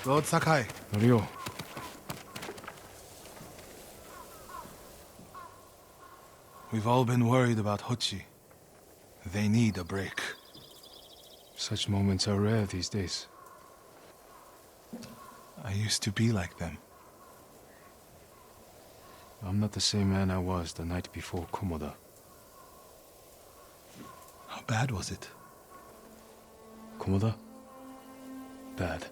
Lord Sakai. Ryo. We've all been worried about Hochi. They need a break. Such moments are rare these days. I used to be like them. I'm not the same man I was the night before Komoda. How bad was it? Komoda? Bad.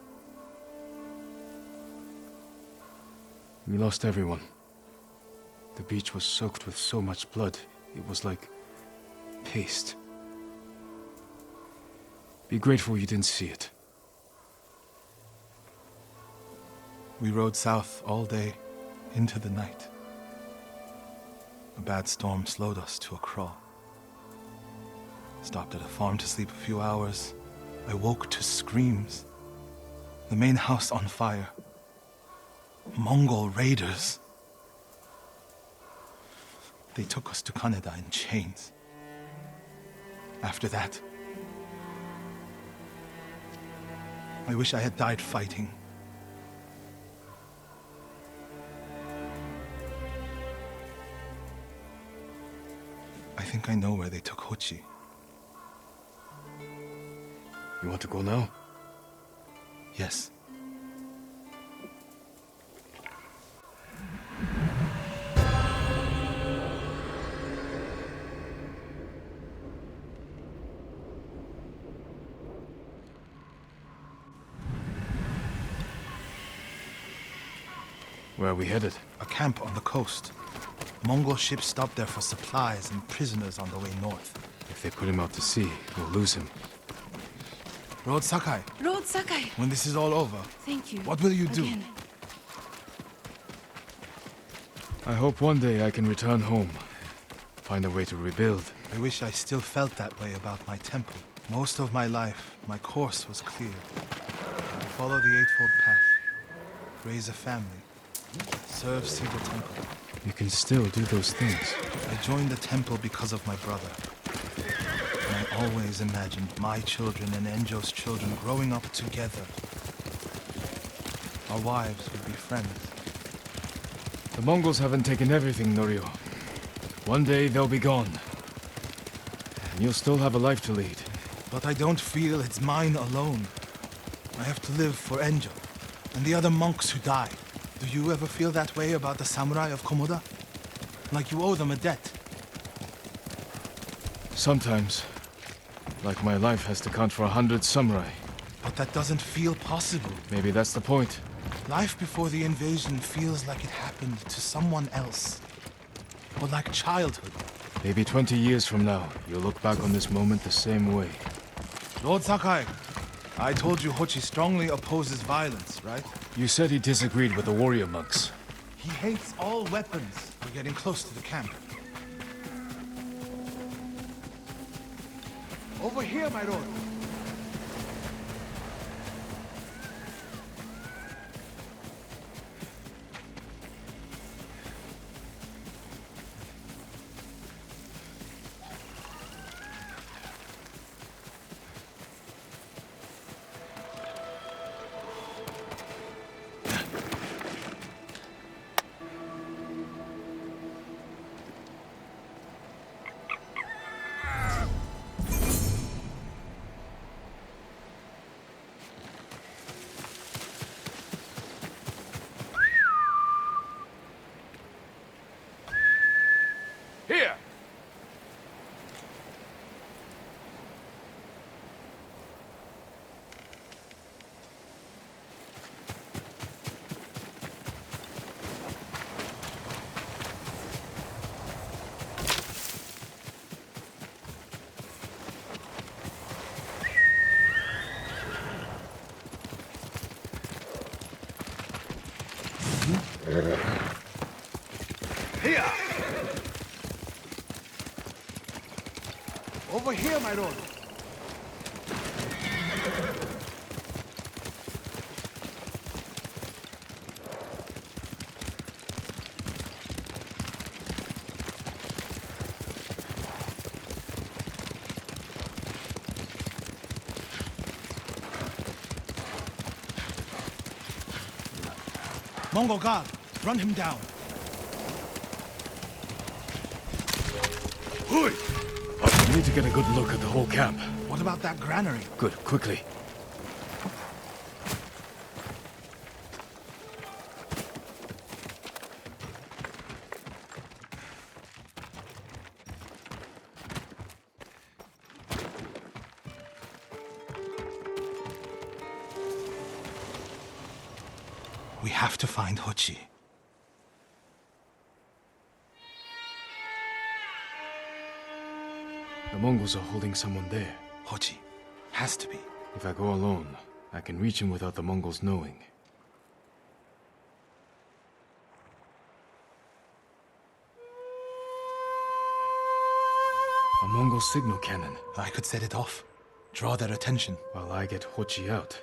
We lost everyone. The beach was soaked with so much blood, it was like paste. Be grateful you didn't see it. We rode south all day, into the night. A bad storm slowed us to a crawl. Stopped at a farm to sleep a few hours. I woke to screams. The main house on fire. Mongol raiders. They took us to Kaneda in chains. After that, I wish I had died fighting. I think I know where they took Hochi. You want to go now? Yes. Where are we headed? A camp on the coast. Mongol ships stopped there for supplies and prisoners on the way north. If they put him out to sea, we'll lose him. Lord Sakai, Lord Sakai, when this is all over, thank you. what will you do? Again. I hope one day I can return home. Find a way to rebuild. I wish I still felt that way about my temple. Most of my life, my course was clear. Follow the Eightfold Path. Raise a family. Serve Cedar Temple. You can still do those things. I joined the temple because of my brother. And I always imagined my children and Enjo's children growing up together. Our wives would be friends. The Mongols haven't taken everything, Norio. One day they'll be gone. And you'll still have a life to lead. But I don't feel it's mine alone. I have to live for Enjo and the other monks who died. Do you ever feel that way about the samurai of Komoda? Like you owe them a debt? Sometimes. Like my life has to count for 100 samurai. But that doesn't feel possible. Maybe that's the point. Life before the invasion feels like it happened to someone else. Or like childhood. Maybe 20 years from now, you'll look back on this moment the same way. Lord Sakai, I told you Hochi strongly opposes violence, right? You said he disagreed with the warrior monks. He hates all weapons. We're getting close to the camp. Over here, my lord. Here! Here! Over here, my lord. Mongol guard, run him down. We need to get a good look at the whole camp. What about that granary? Good, quickly. We have to find Hochi. The Mongols are holding someone there. Hochi. Has to be. If I go alone, I can reach him without the Mongols knowing. A Mongol signal cannon. I could set it off. Draw their attention. While I get Hochi out.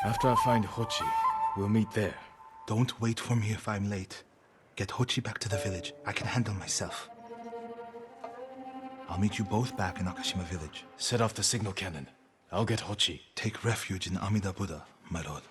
After I find Hochi, we'll meet there. Don't wait for me if I'm late. Get Hochi back to the village. I can handle myself. I'll meet you both back in Akashima village. Set off the signal cannon. I'll get Hochi. Take refuge in Amida Buddha, my lord.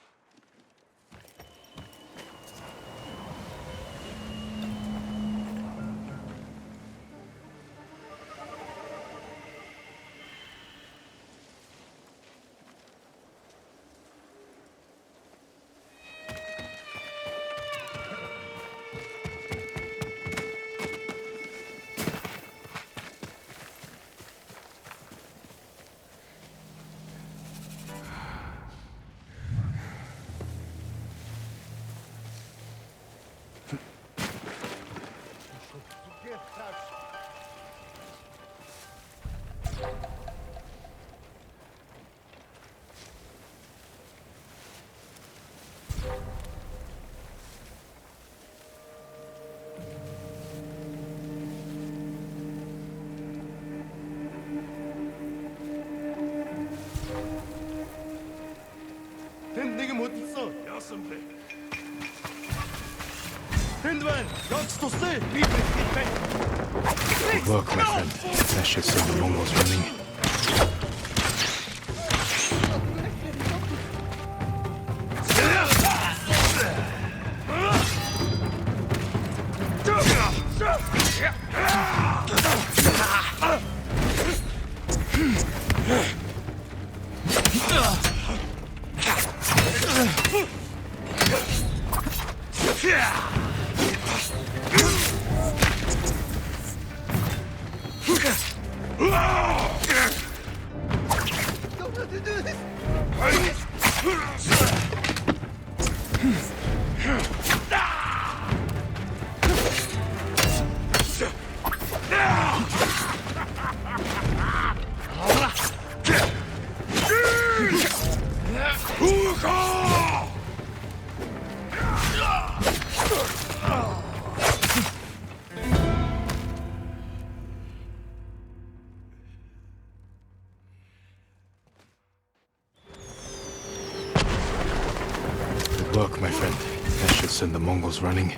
Look, my friend. That should send the Mongols running. Look, my friend. That should send the Mongols running.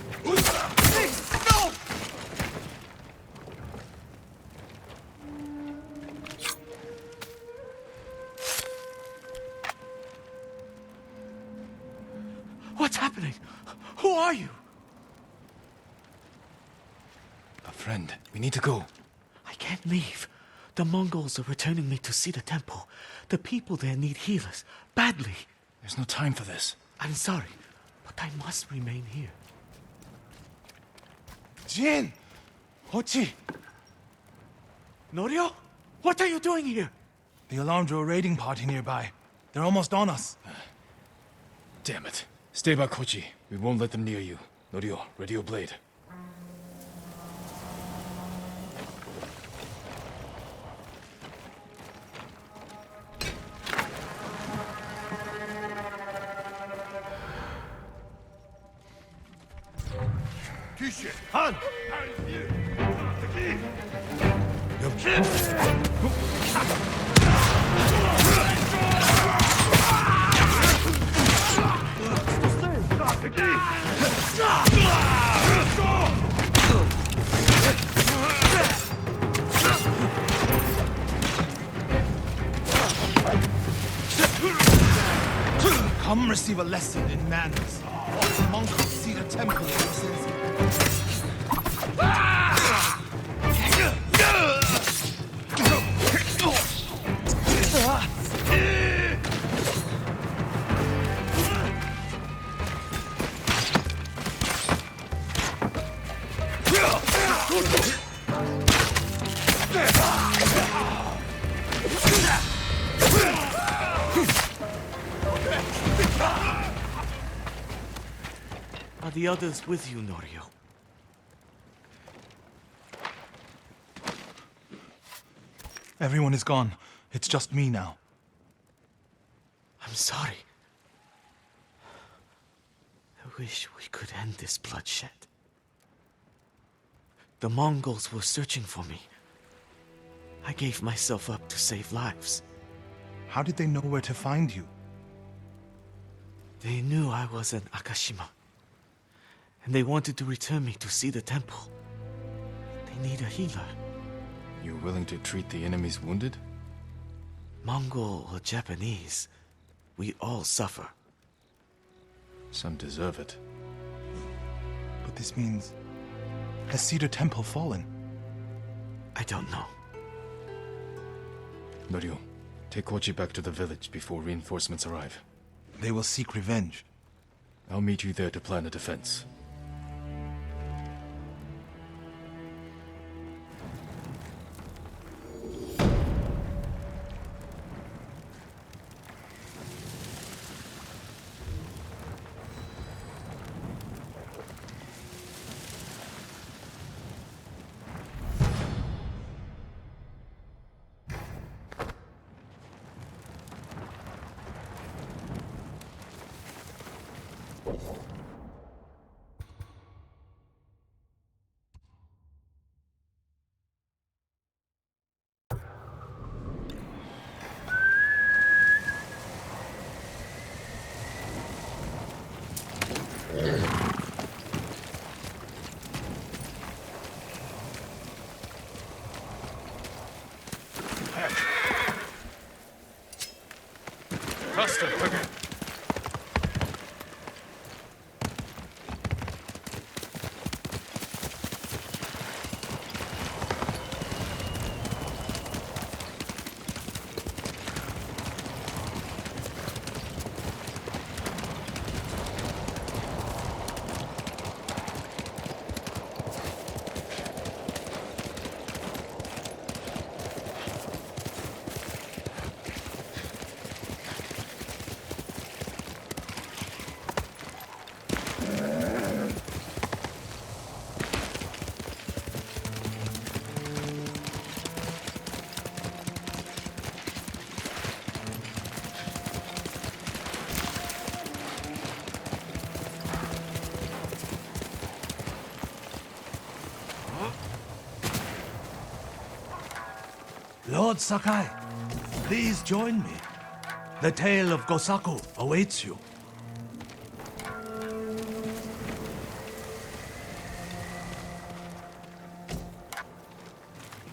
What's happening? Who are you? A friend. We need to go. I can't leave. The Mongols are returning me to see the temple. The people there need healers. Badly. There's no time for this. I'm sorry, but I must remain here. Jin! Hochi! Norio? What are you doing here? The alarm drew a raiding party nearby. They're almost on us. Damn it. Stay back, Hochi. We won't let them near you. Norio, ready your blade. Han! Come Come receive a lesson in manners. Watch the monks see the temple in your senses. Are the others with you, Norio? Everyone is gone. It's just me now. I'm sorry. I wish we could end this bloodshed. The Mongols were searching for me. I gave myself up to save lives. How did they know where to find you? They knew I was an Akashima. And they wanted to return me to see the temple. They need a healer. You're willing to treat the enemy's wounded? Mongol or Japanese, we all suffer. Some deserve it. But this means... has Cedar Temple fallen? I don't know. Norio, take Kochi back to the village before reinforcements arrive. They will seek revenge. I'll meet you there to plan a defense. Faster, quicker! Lord Sakai, please join me. The tale of Gosaku awaits you.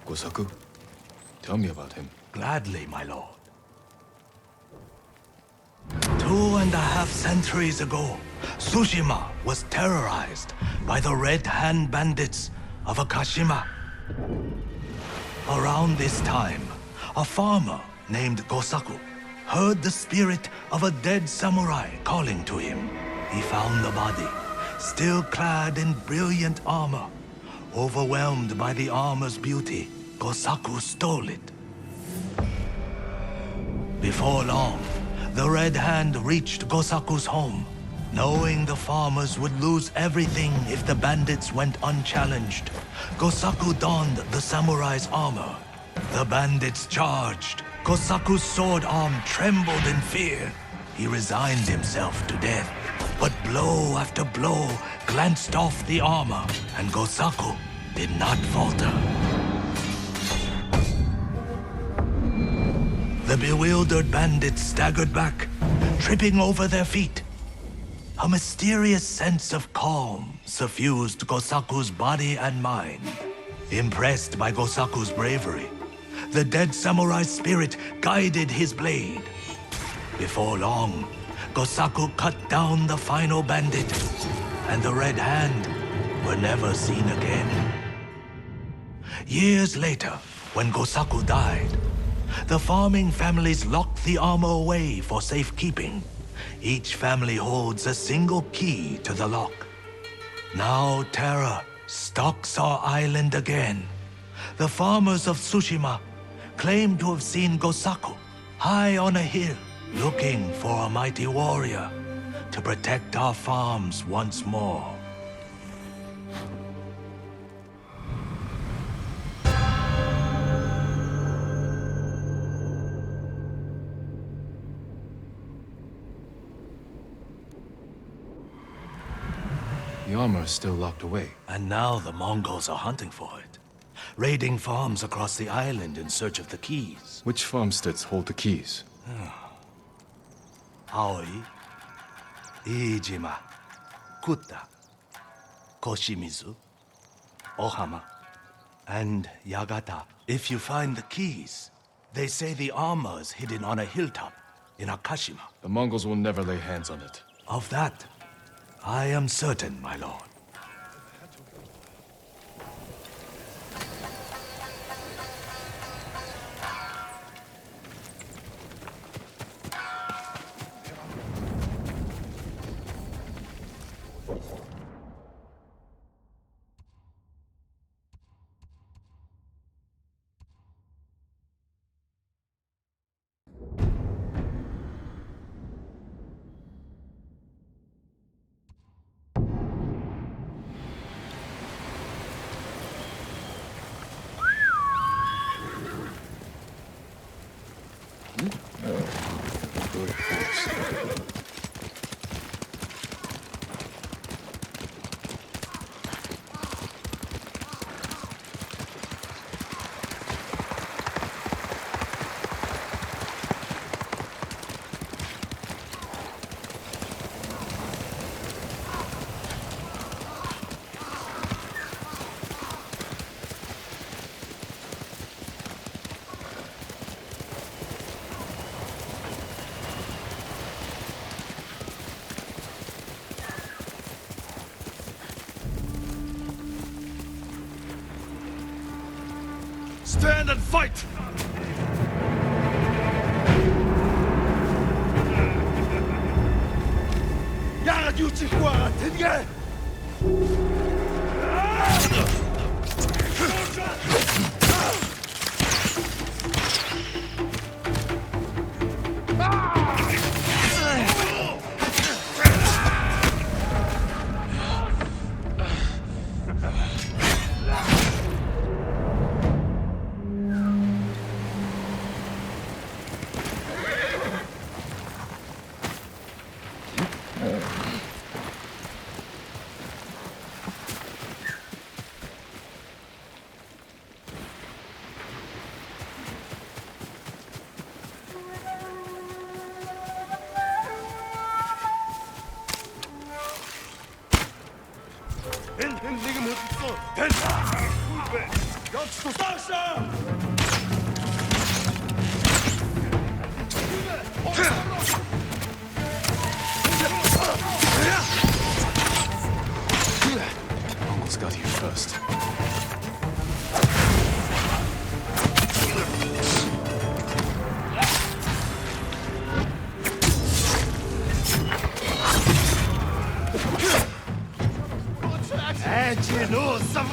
Gosaku? Tell me about him. Gladly, my lord. 2.5 centuries ago, Tsushima was terrorized by the Red Hand bandits of Akashima. Around this time, a farmer named Gosaku heard the spirit of a dead samurai calling to him. He found the body, still clad in brilliant armor. Overwhelmed by the armor's beauty, Gosaku stole it. Before long, the Red Hand reached Gosaku's home. Knowing the farmers would lose everything if the bandits went unchallenged, Gosaku donned the samurai's armor. The bandits charged. Gosaku's sword arm trembled in fear. He resigned himself to death. But blow after blow glanced off the armor, and Gosaku did not falter. The bewildered bandits staggered back, tripping over their feet. A mysterious sense of calm suffused Gosaku's body and mind. Impressed by Gosaku's bravery, the dead samurai's spirit guided his blade. Before long, Gosaku cut down the final bandit, and the Red Hand were never seen again. Years later, when Gosaku died, the farming families locked the armor away for safekeeping. Each family holds a single key to the lock. Now terror stalks our island again. The farmers of Tsushima claim to have seen Gosaku high on a hill, looking for a mighty warrior to protect our farms once more. The armor is still locked away. And now the Mongols are hunting for it, raiding farms across the island in search of the keys. Which farmsteads hold the keys? Aoi, Iijima, Kuta, Koshimizu, Ohama, and Yagata. If you find the keys, they say the armor is hidden on a hilltop in Akashima. The Mongols will never lay hands on it. Of that, I am certain, my lord. Good horse. Stand and fight! 야가 유치구와 된게! 네가 못 있어. 된다. 왜? 역시도 싸우셔. Mongols got here first. no, some...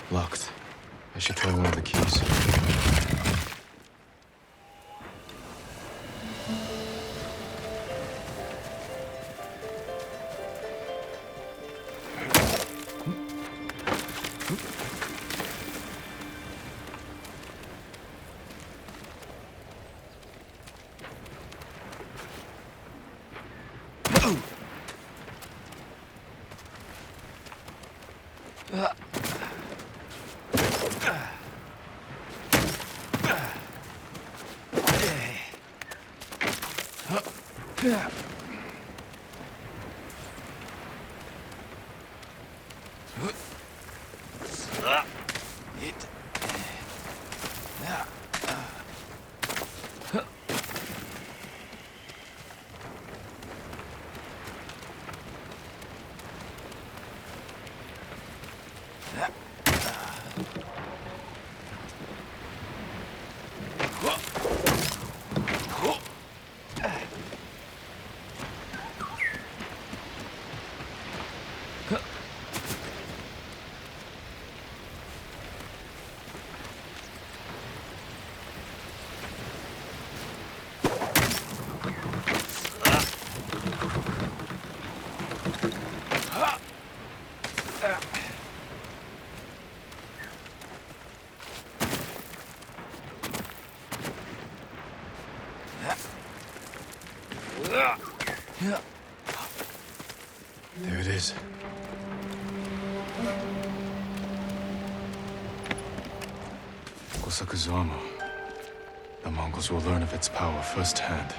Locked. I should try one of the keys. There it is. Gosaku's armor. The Mongols will learn of its power firsthand.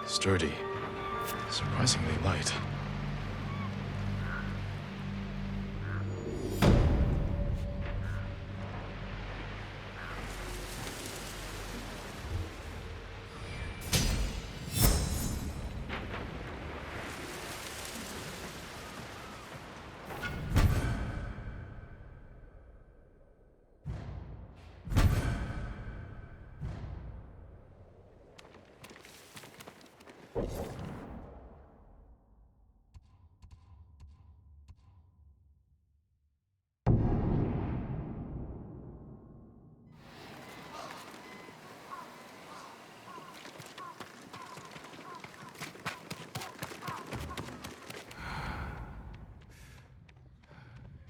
Sturdy. Surprisingly light.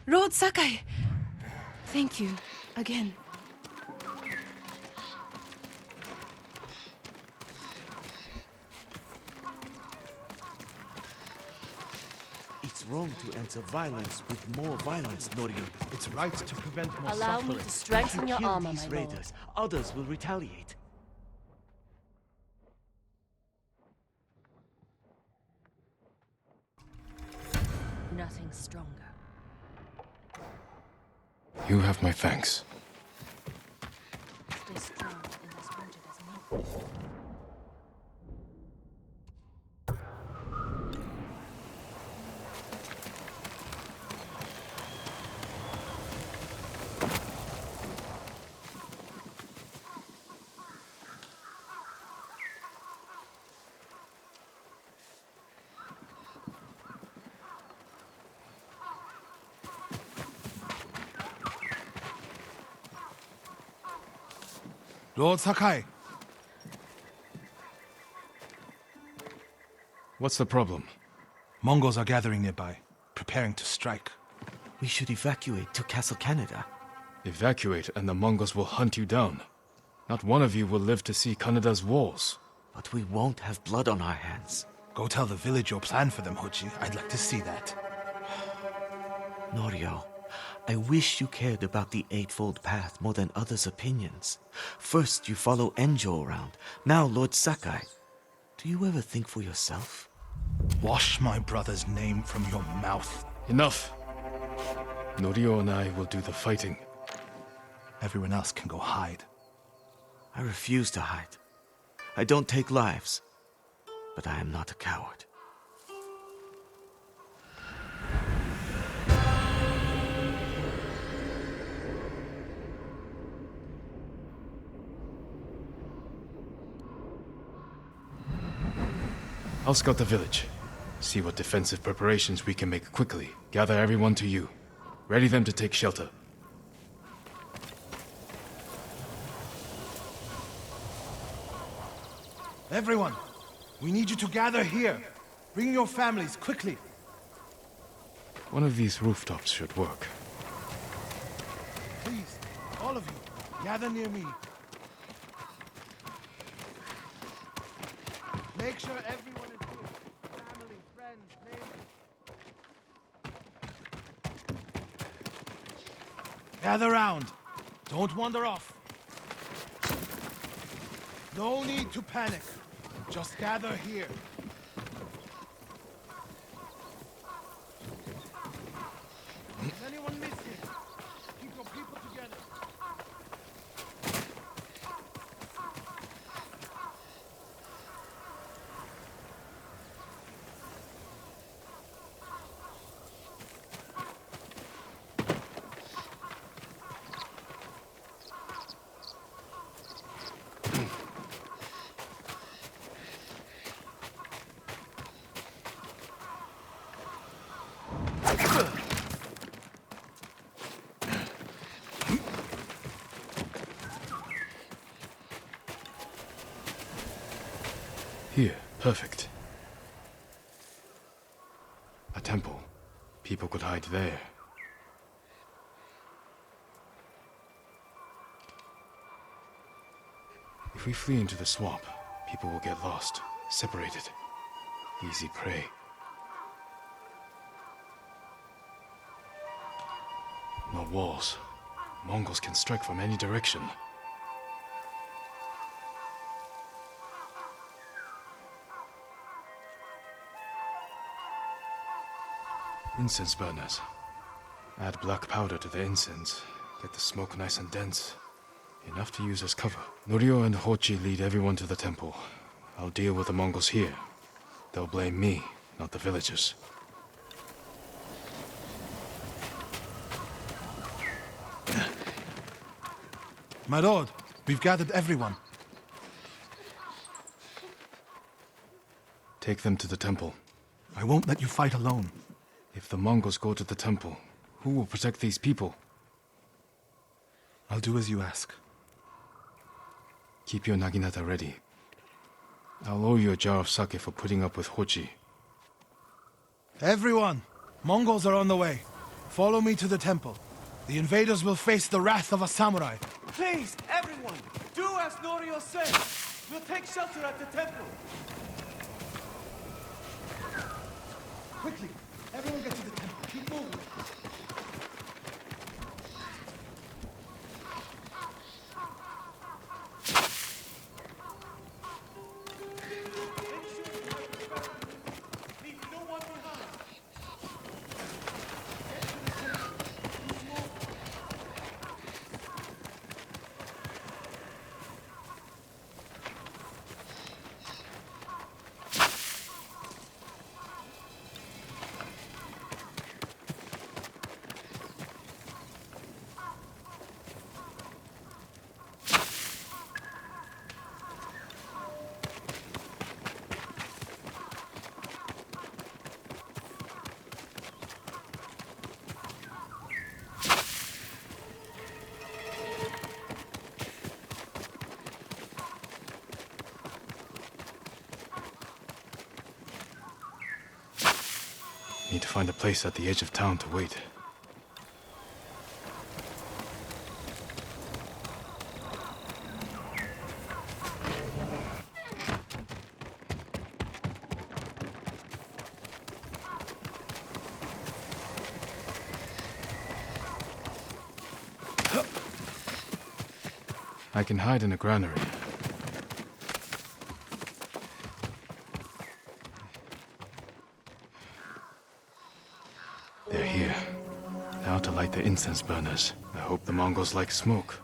Lord Sakai! Thank you, again. It's wrong to enter violence with more violence, Norio. It's right to prevent more Allow suffering. me to strengthen If you your kill armor, these my lord. raiders, others will retaliate. Nothing stronger. You have my thanks. Stay strong in this winter as me. Lord Sakai, What's the problem? Mongols are gathering nearby, preparing to strike. We should evacuate to Castle Canada. Evacuate and the Mongols will hunt you down. Not one of you will live to see Kanada's walls. But we won't have blood on our hands. Go tell the village your plan for them, Hochi. I'd like to see that. Norio, I wish you cared about the Eightfold Path more than others' opinions. First, you follow Enjo around. Now, Lord Sakai. Do you ever think for yourself? Wash my brother's name from your mouth. Enough! Norio and I will do the fighting. Everyone else can go hide. I refuse to hide. I don't take lives. But I am not a coward. I'll scout the village. See what defensive preparations we can make quickly. Gather everyone to you. Ready them to take shelter. Everyone, we need you to gather here. Bring your families, quickly. One of these rooftops should work. Please, all of you, gather near me. Make sure everyone is here. Family, friends, neighbors. Gather round. Don't wander off. No need to panic. Just gather here. Is anyone missing? Keep your people together. Here, perfect. A temple. People could hide there. If we flee into the swamp, people will get lost, separated. Easy prey. No walls. Mongols can strike from any direction. Incense burners. Add black powder to the incense. Get the smoke nice and dense. Enough to use as cover. Norio and Hochi lead everyone to the temple. I'll deal with the Mongols here. They'll blame me, not the villagers. My lord, we've gathered everyone. Take them to the temple. I won't let you fight alone. If the Mongols go to the temple, who will protect these people? I'll do as you ask. Keep your naginata ready. I'll owe you a jar of sake for putting up with Hochi. Everyone! Mongols are on the way. Follow me to the temple. The invaders will face the wrath of a samurai. Please, everyone, do as Norio said. We'll take shelter at the temple. Quickly! Everyone get to the temple. Keep moving. Leave no one behind. Need to find a place at the edge of town to wait. I can hide in a granary. They're here. Now to light the incense burners. I hope the Mongols like smoke.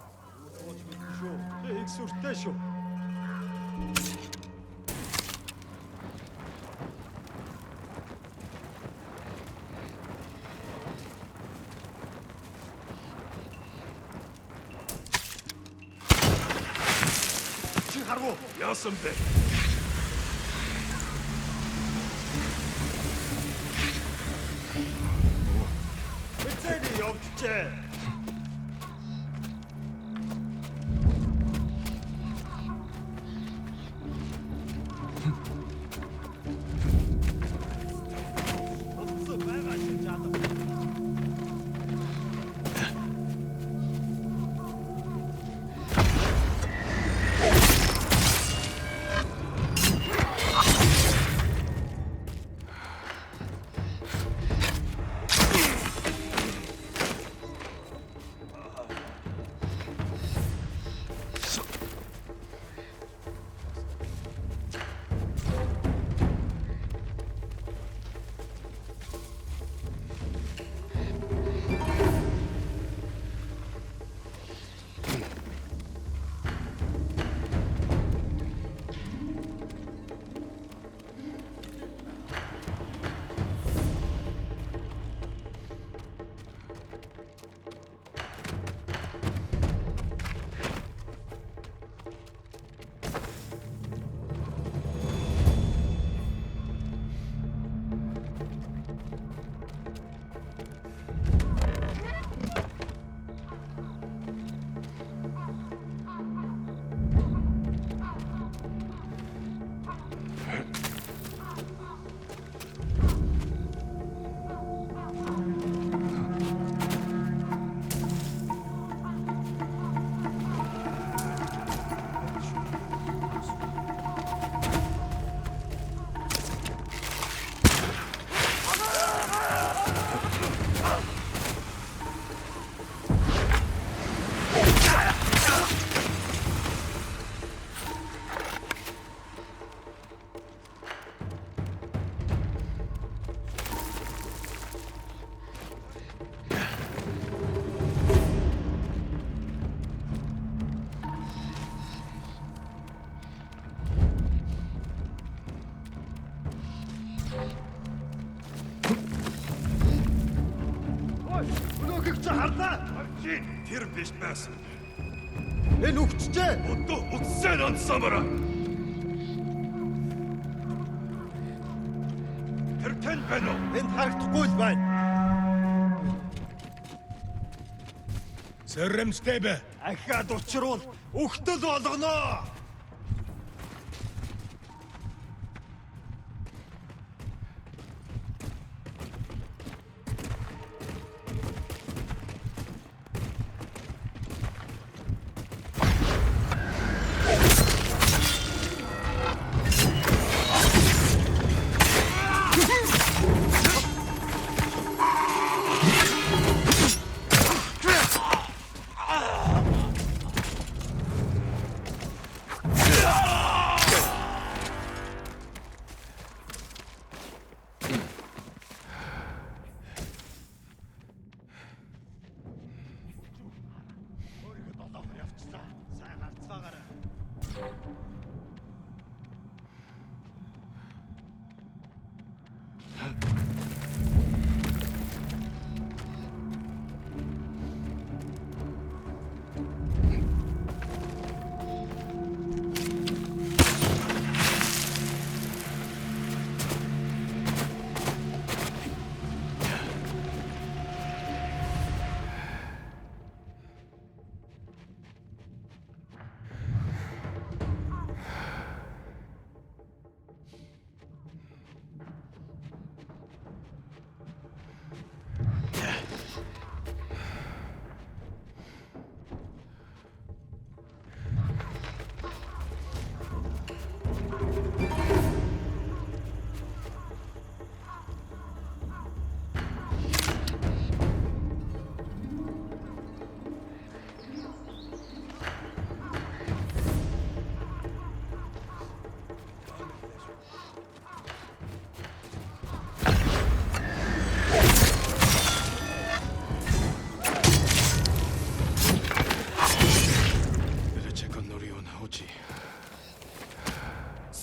Чи харлаа? Жин тэр биш байсан. Энэ үгчжээ. Одоо үтсэн ансамараа. Тэр тань байна уу? Энд харагдахгүй л байна. Сэрэмжтэй бэ. Ахаад учруул үхтэл болгоно.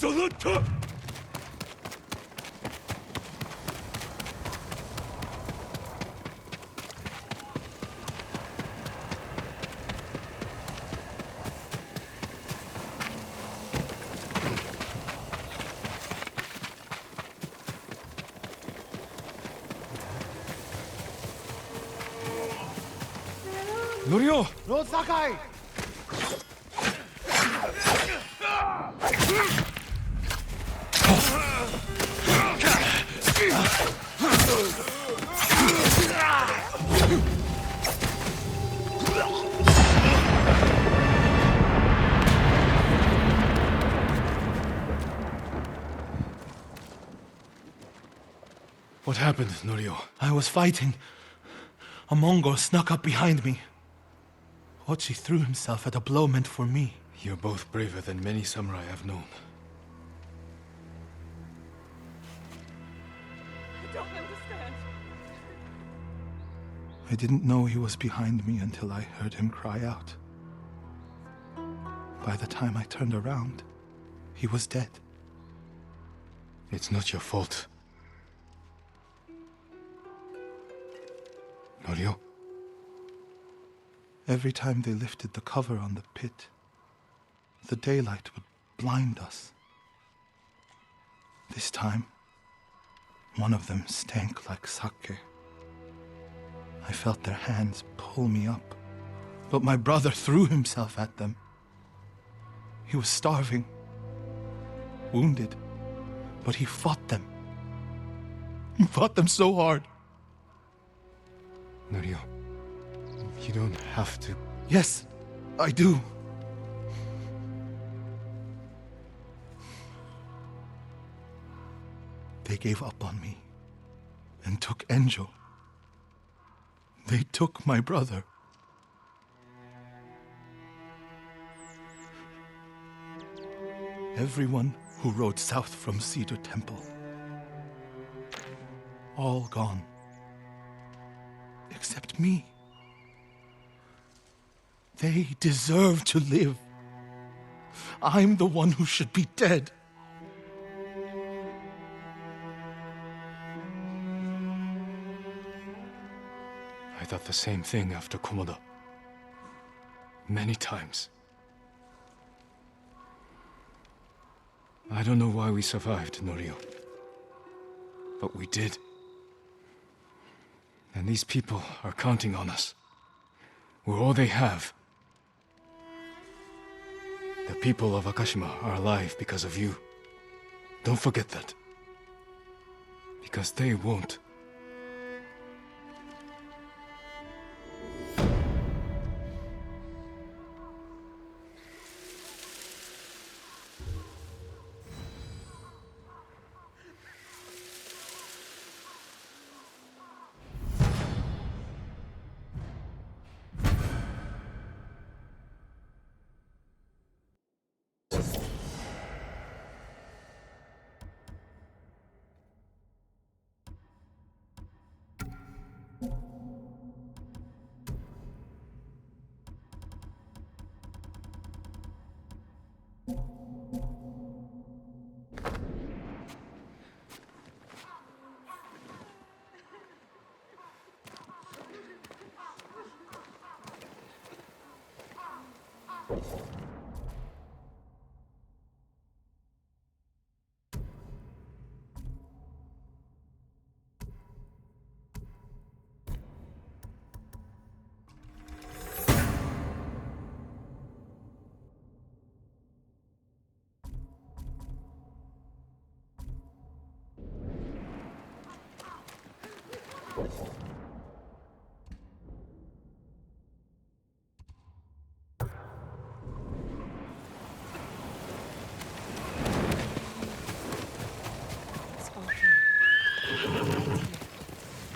Salute! Norio! Lord Sakai! What happened, Norio? I was fighting. A Mongol snuck up behind me. Hochi threw himself at a blow meant for me. You're both braver than many samurai I've known. I don't understand. I didn't know he was behind me until I heard him cry out. By the time I turned around, he was dead. It's not your fault. Norio? Every time they lifted the cover on the pit, the daylight would blind us. This time, one of them stank like sake. I felt their hands pull me up, but my brother threw himself at them. He was starving, wounded, but he fought them. He fought them so hard. Norio, you don't have to... Yes, I do. They gave up on me and took Enjo. They took my brother. Everyone who rode south from Cedar Temple. All gone. Except me. They deserve to live. I'm the one who should be dead. I thought the same thing after Komoda. Many times. I don't know why we survived, Norio. But we did. And these people are counting on us. We're all they have. The people of Akashima are alive because of you. Don't forget that. Because they won't.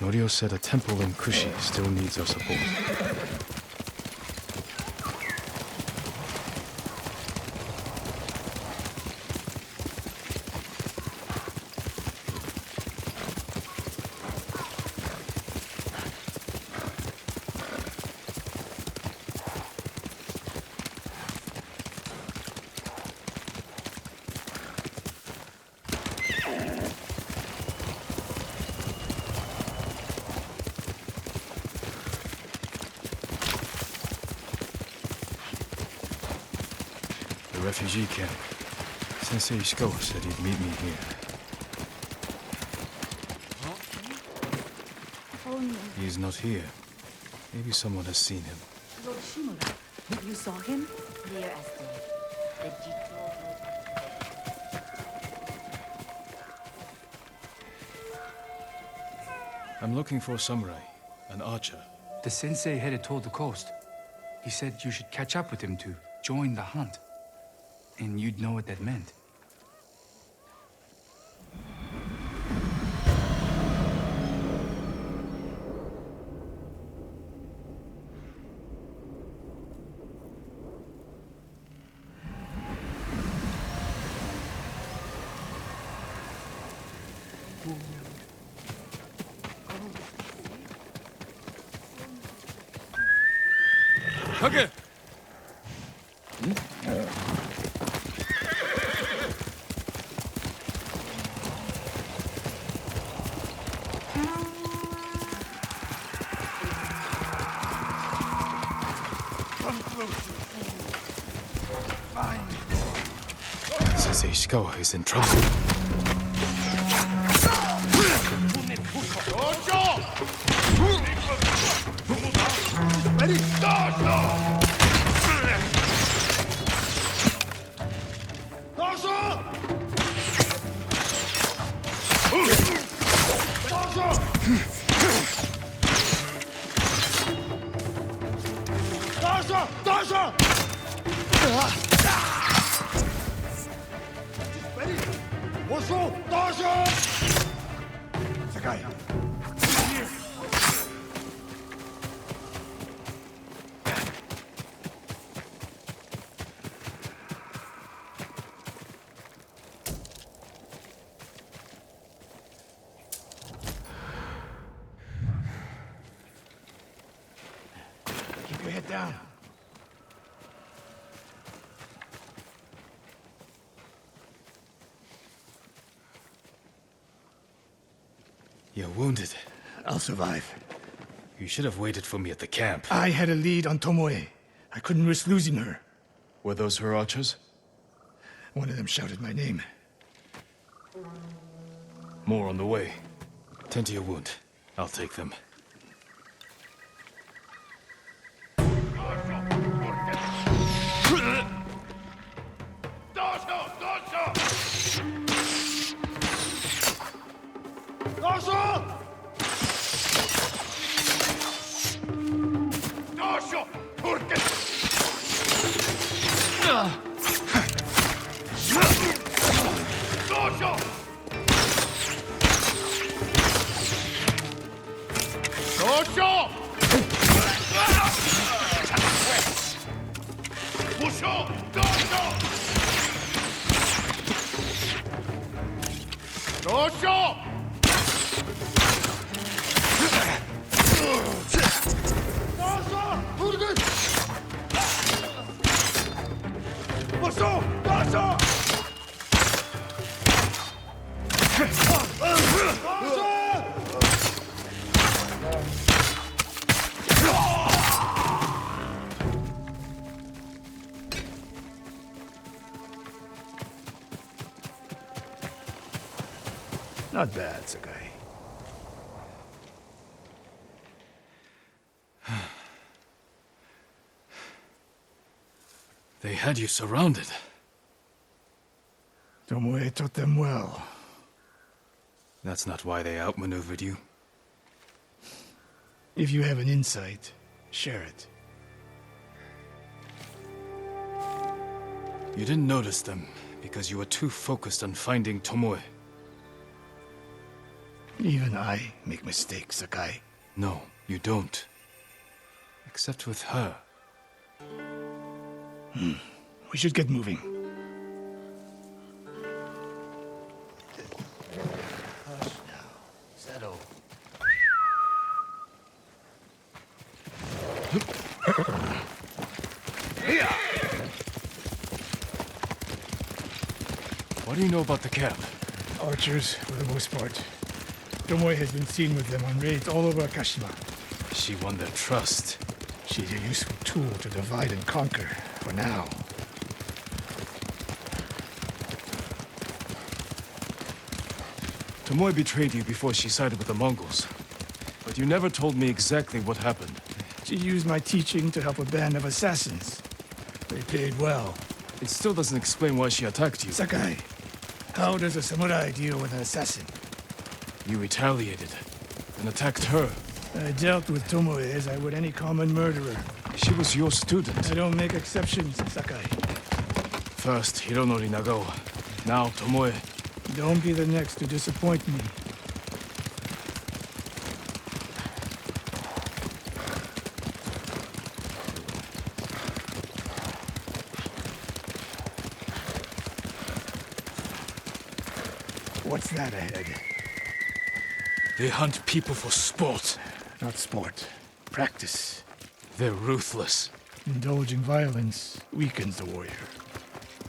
Norio said a temple in Kushi still needs our support. Refugee camp. Sensei Ishikawa said he'd meet me here. He's not here. Maybe someone has seen him. Lord Shimura, you saw him? Dear Esther, the Jito. I'm looking for a samurai, an archer. The sensei headed toward the coast. He said you should catch up with him to join the hunt. And you'd know what that meant. Kage! Sensei Ishikawa is in trouble. Sakai. Keep your head down. You're wounded. I'll survive. You should have waited for me at the camp. I had a lead on Tomoe. I couldn't risk losing her. Were those her archers? One of them shouted my name. More on the way. Tend to your wound. I'll take them. Not bad, Sakai. They had you surrounded. Tomoe taught them well. That's not why they outmaneuvered you. If you have an insight, share it. You didn't notice them because you were too focused on finding Tomoe. Even I make mistakes, Sakai. No, you don't. Except with her. We should get moving. Hush now. Settle. What do you know about the camp? Archers, for the most part. Tomoe has been seen with them on raids all over Kashima. She won their trust. She's a useful tool to divide and conquer, for now. Tomoe betrayed you before she sided with the Mongols. But you never told me exactly what happened. She used my teaching to help a band of assassins. They paid well. It still doesn't explain why she attacked you. Sakai, how does a samurai deal with an assassin? You retaliated and attacked her. I dealt with Tomoe as I would any common murderer. She was your student. I don't make exceptions, Sakai. First, Hironori Nagao. Now, Tomoe. Don't be the next to disappoint me. What's that ahead? They hunt people for sport. Not sport. Practice. They're ruthless. Indulging violence weakens the warrior.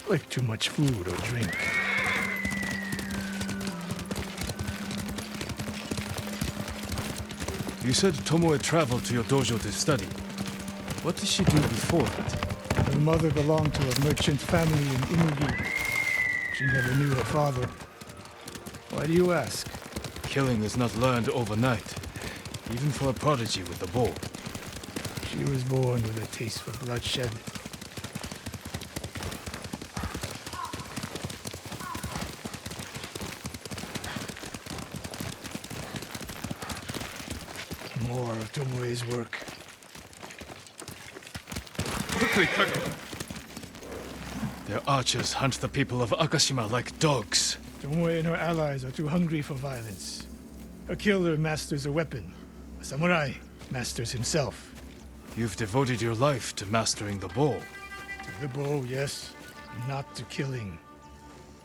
Like too much food or drink. You said Tomoe traveled to your dojo to study. What did she do before that? Her mother belonged to a merchant family in Imugi. She never knew her father. Why do you ask? Killing is not learned overnight, even for a prodigy with a bow. She was born with a taste for bloodshed. More of Tomoe's work. Quickly, Kago! Their archers hunt the people of Akashima like dogs. Tomoe and her allies are too hungry for violence. A killer masters a weapon. A samurai masters himself. You've devoted your life to mastering the bow. To the bow, yes. Not to killing.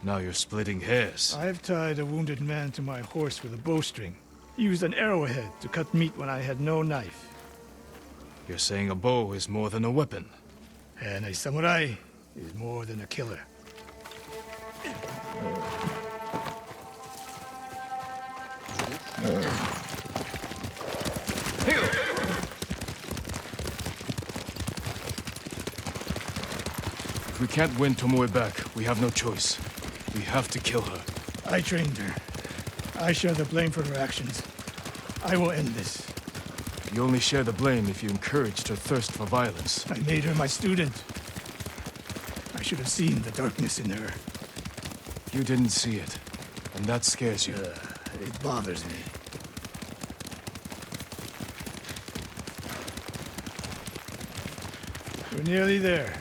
Now you're splitting hairs. I've tied a wounded man to my horse with a bowstring. Used an arrowhead to cut meat when I had no knife. You're saying a bow is more than a weapon. And a samurai is more than a killer. can't win Tomoe back, we have no choice. We have to kill her. I trained her. I share the blame for her actions. I will end this. You only share the blame if you encouraged her thirst for violence. I made her my student. I should have seen the darkness in her. You didn't see it, and that scares you. It bothers me. We're nearly there.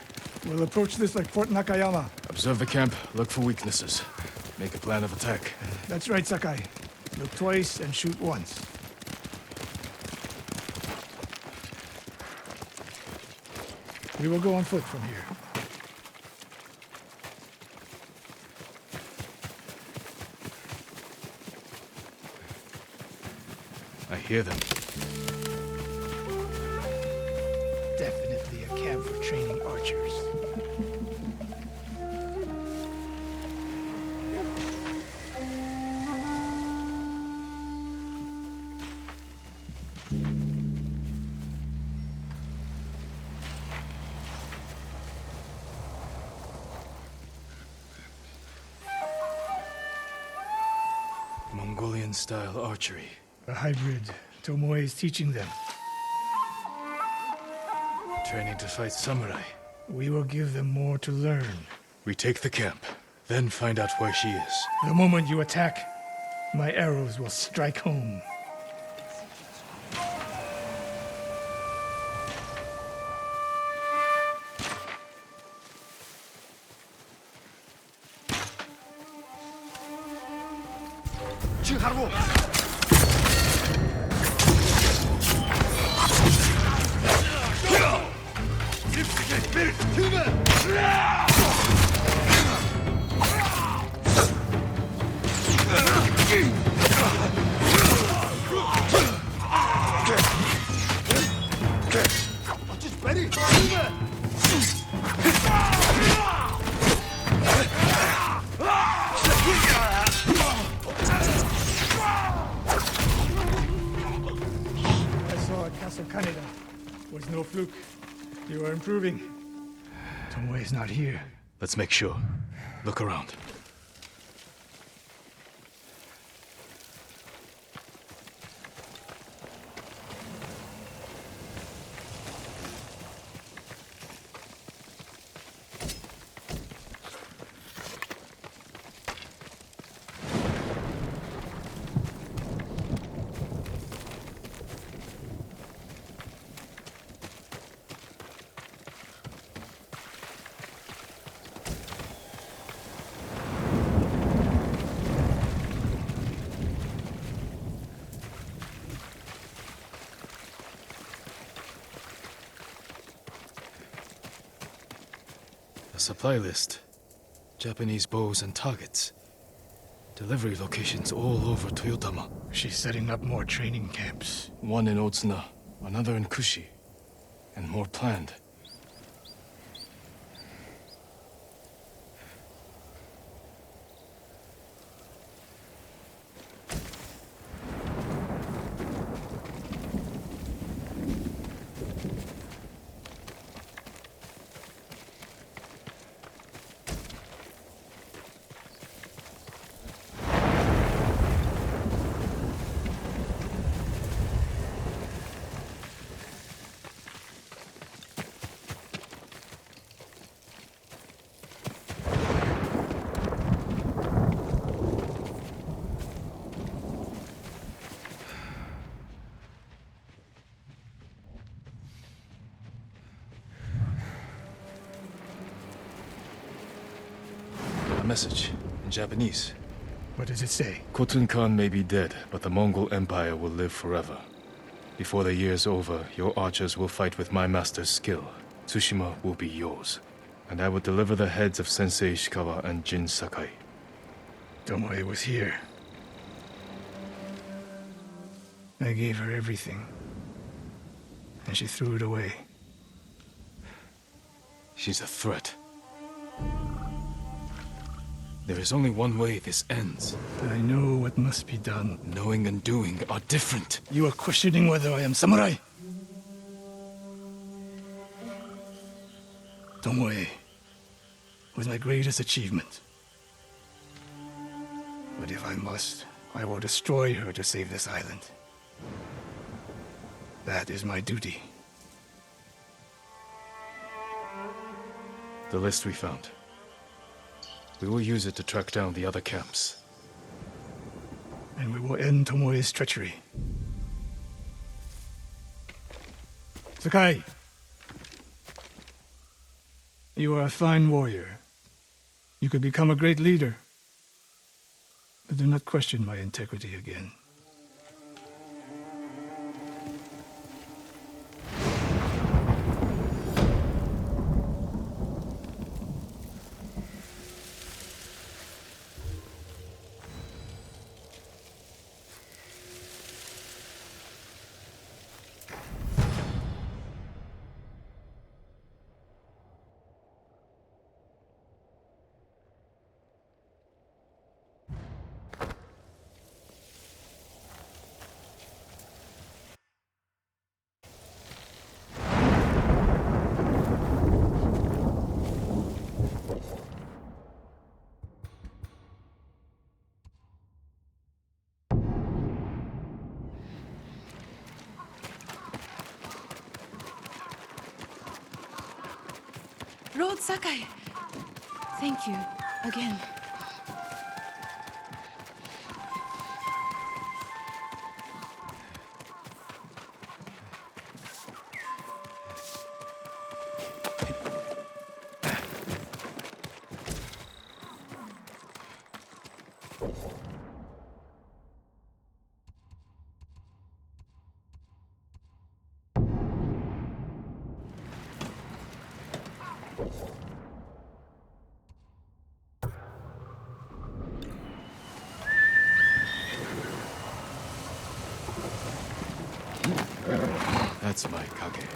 We'll approach this like Fort Nakayama. Observe the camp, look for weaknesses. Make a plan of attack. That's right, Sakai. Look twice and shoot once. We will go on foot from here. I hear them. Definitely a camp for training archers. Mongolian-style archery. A hybrid. Tomoe is teaching them. Training to fight samurai. We will give them more to learn. We take the camp, then find out where she is. The moment you attack, my arrows will strike home. Was no fluke. You are improving. Tomoe is not here. Let's make sure. Look around. Supply list. Japanese bows and targets. Delivery locations all over Toyotama. She's setting up more training camps. One in Otsuna, another in Kushi, and more planned. Message in Japanese. What does it say? Khotun Khan may be dead, but the Mongol Empire will live forever. Before the year's over, your archers will fight with my master's skill. Tsushima will be yours. And I will deliver the heads of Sensei Ishikawa and Jin Sakai. Tomoe was here. I gave her everything. And she threw it away. She's a threat. There is only one way this ends. I know what must be done. Knowing and doing are different. You are questioning whether I am samurai? Tomoe, was my greatest achievement. But if I must, I will destroy her to save this island. That is my duty. The list we found. We will use it to track down the other camps. And we will end Tomoe's treachery. Sakai! You are a fine warrior. You could become a great leader. But do not question my integrity again. Lord Sakai, thank you again. That's my kage.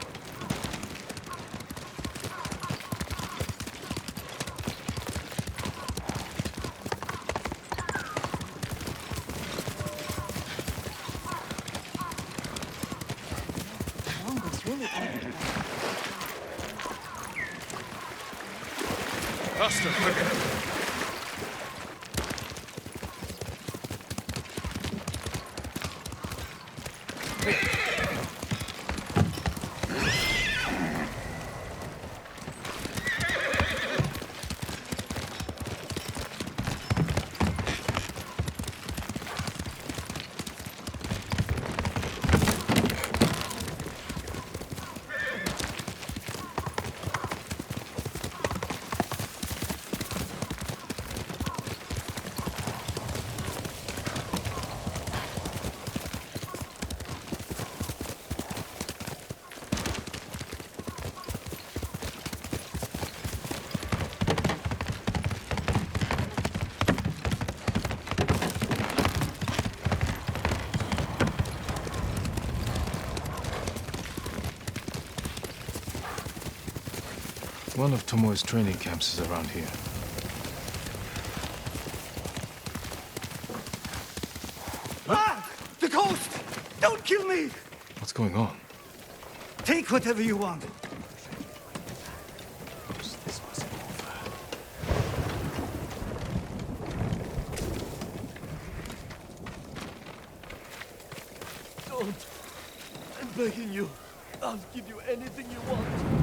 Longboat's really angry. Faster, quicker! One of Tomoe's training camps is around here. Ah! The ghost! Don't kill me! What's going on? Take whatever you want. This was over. Don't. I'm begging you. I'll give you anything you want.